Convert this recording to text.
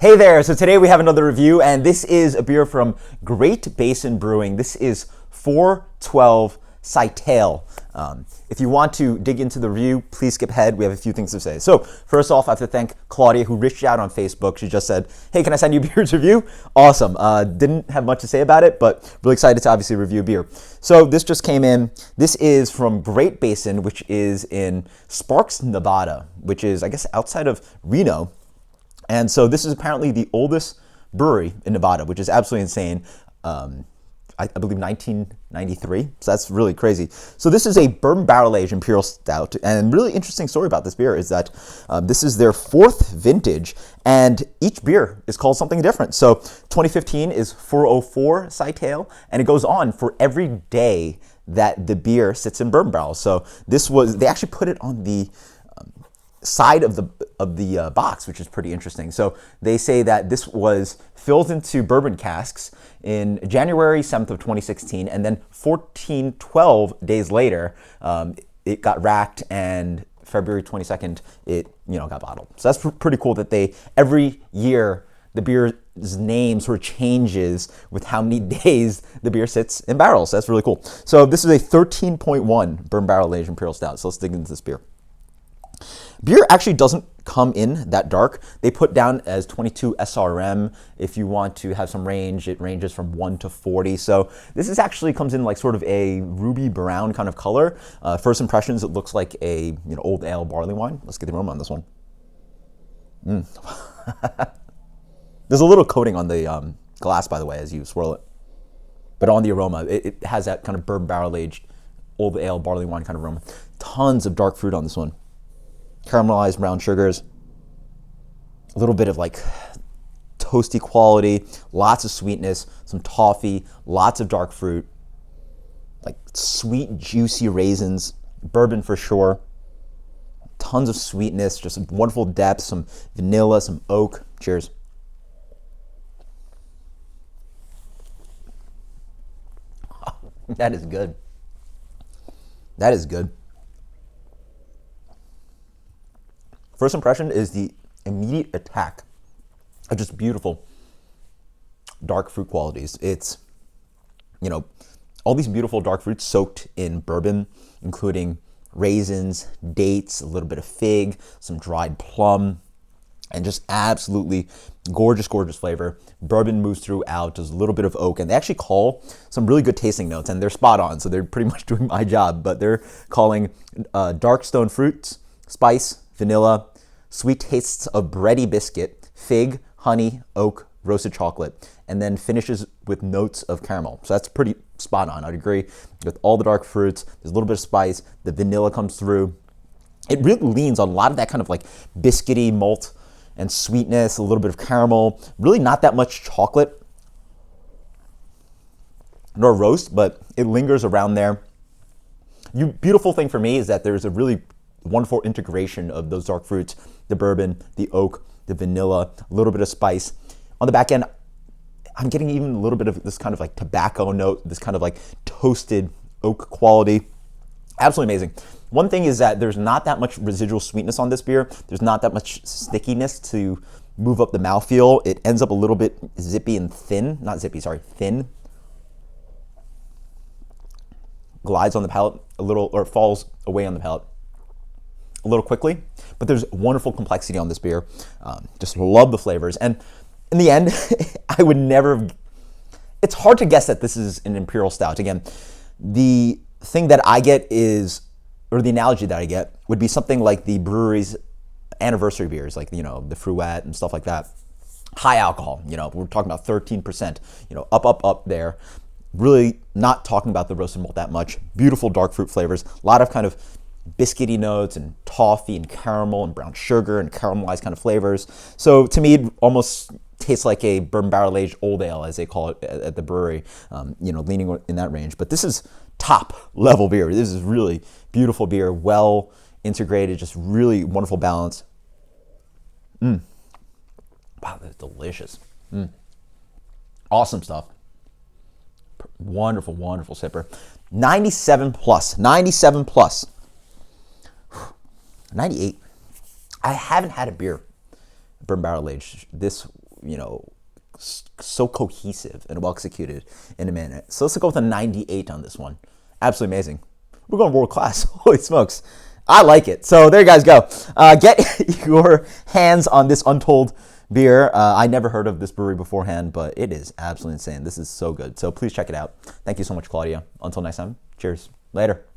Hey there, so today we have another review, and this is a beer from Great Basin Brewing. This is 412 Scytale. If you want to dig into the review, please skip ahead. We have a few things to say. So first off, I have to thank Claudia, who reached out on Facebook. She just said, hey, can I send you a beer's review? Awesome. Didn't have much to say about it, but really excited to obviously review beer. So this just came in. This is from Great Basin, which is in Sparks, Nevada, which is, I guess, outside of Reno. And so this is apparently the oldest brewery in Nevada, which is absolutely insane. I believe 1993, so that's really crazy. So this is a bourbon barrel aged Imperial Stout, and really interesting story about this beer is that this is their fourth vintage, and each beer is called something different. So 2015 is 404 Scytale, and it goes on for every day that the beer sits in bourbon barrels. So they actually put it on the side of the box, which is pretty interesting. So they say that this was filled into bourbon casks in January 7th of 2016, and then 12 days later, it got racked, and February 22nd, it got bottled. So that's pretty cool that every year the beer's name sort of changes with how many days the beer sits in barrels. So that's really cool. So this is a 13.1 bourbon barrel aged Imperial Stout. So let's dig into this beer. Beer actually doesn't come in that dark. They put down as 22 SRM. If you want to have some range, it ranges from 1 to 40. So this actually comes in like sort of a ruby brown kind of color. First impressions, it looks like a old ale barley wine. Let's get the aroma on this one. There's a little coating on the glass, by the way, as you swirl it. But on the aroma, it has that kind of bourbon barrel aged old ale barley wine kind of aroma. Tons of dark fruit on this one. Caramelized brown sugars, a little bit of like toasty quality, lots of sweetness, some toffee, lots of dark fruit, like sweet, juicy raisins, bourbon for sure, tons of sweetness, just some wonderful depth, some vanilla, some oak. Cheers. That is good. That is good. First impression is the immediate attack of just beautiful dark fruit qualities. It's, all these beautiful dark fruits soaked in bourbon, including raisins, dates, a little bit of fig, some dried plum, and just absolutely gorgeous, gorgeous flavor. Bourbon moves throughout, does a little bit of oak, and they actually call some really good tasting notes, and they're spot on, so they're pretty much doing my job, but they're calling dark stone fruits, spice, vanilla, sweet tastes of bready biscuit, fig, honey, oak, roasted chocolate, and then finishes with notes of caramel. So that's pretty spot on. I'd agree with all the dark fruits. There's a little bit of spice. The vanilla comes through. It really leans on a lot of that kind of like biscuity malt and sweetness, a little bit of caramel. Really not that much chocolate nor roast, but it lingers around there. Beautiful thing for me is that there's a really wonderful integration of those dark fruits, the bourbon, the oak, the vanilla, a little bit of spice. On the back end, I'm getting even a little bit of this kind of like tobacco note, this kind of like toasted oak quality. Absolutely amazing. One thing is that there's not that much residual sweetness on this beer. There's not that much stickiness to move up the mouthfeel. It ends up a little bit zippy and thin. Not zippy, sorry, thin. Glides on the palate a little, or falls away on the palate a little quickly, but there's wonderful complexity on this beer. Just love the flavors. And in the end, I would never, it's hard to guess that this is an Imperial Stout. Again, the thing that I get is, or the analogy that I get would be something like the brewery's anniversary beers, like, the Fruet and stuff like that. High alcohol, we're talking about 13%, up there. Really not talking about the roasted malt that much. Beautiful dark fruit flavors, a lot of kind of biscuity notes and toffee and caramel and brown sugar and caramelized kind of flavors. So to me, it almost tastes like a bourbon barrel aged old ale, as they call it at the brewery, leaning in that range. But this is top level beer. This is really beautiful beer, well integrated, just really wonderful balance. Wow, that's delicious. Awesome stuff. Wonderful, wonderful sipper. 97 plus. 98. I haven't had a beer bourbon barrel aged this so cohesive and well executed in a minute. So let's go with a 98 on this one. Absolutely amazing. We're going world class. Holy smokes. I like it. So there you guys go. Get your hands on this Untold beer. I never heard of this brewery beforehand, but it is absolutely insane. This is so good. So please check it out. Thank you so much, Claudia. Until next time, cheers. Later.